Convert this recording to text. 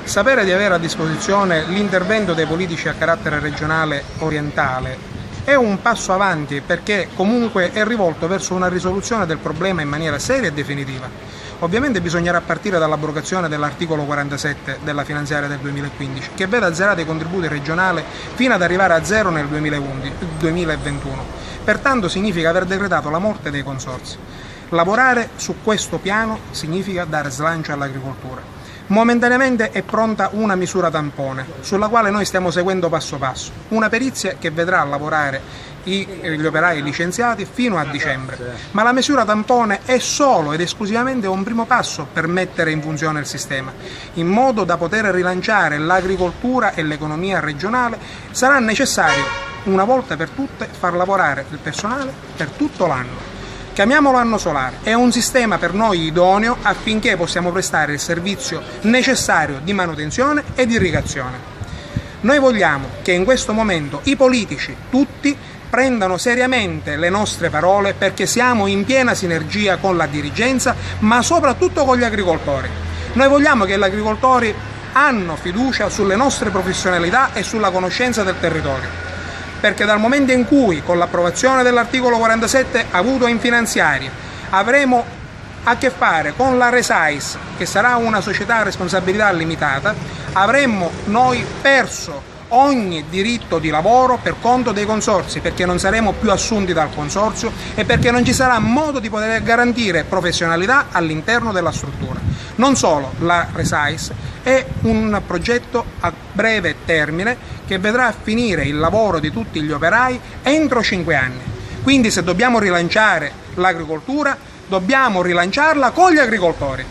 Sapere di avere a disposizione l'intervento dei politici a carattere regionale orientale è un passo avanti, perché comunque è rivolto verso una risoluzione del problema in maniera seria e definitiva. Ovviamente bisognerà partire dall'abrogazione dell'articolo 47 della finanziaria del 2015, che vede azzerati i contributi regionali fino ad arrivare a zero nel 2021. Pertanto significa aver decretato la morte dei consorzi. Lavorare su questo piano significa dare slancio all'agricoltura. Momentaneamente è pronta una misura tampone, sulla quale noi stiamo seguendo passo passo, una perizia che vedrà lavorare gli operai licenziati fino a dicembre. Ma la misura tampone è solo ed esclusivamente un primo passo per mettere in funzione il sistema. In modo da poter rilanciare l'agricoltura e l'economia regionale sarà necessario, una volta per tutte, far lavorare il personale per tutto l'anno. Chiamiamolo anno solare, è un sistema per noi idoneo affinché possiamo prestare il servizio necessario di manutenzione ed irrigazione. Noi vogliamo che in questo momento i politici, tutti, prendano seriamente le nostre parole, perché siamo in piena sinergia con la dirigenza, ma soprattutto con gli agricoltori. Noi vogliamo che gli agricoltori hanno fiducia sulle nostre professionalità e sulla conoscenza del territorio. Perché dal momento in cui, con l'approvazione dell'articolo 47 avuto in finanziaria, avremo a che fare con la Resais, che sarà una società a responsabilità limitata, avremmo noi perso ogni diritto di lavoro per conto dei consorzi, perché non saremo più assunti dal consorzio e perché non ci sarà modo di poter garantire professionalità all'interno della struttura. Non solo, la Resais è un progetto a breve termine che vedrà finire il lavoro di tutti gli operai entro 5 anni. Quindi se dobbiamo rilanciare l'agricoltura, dobbiamo rilanciarla con gli agricoltori.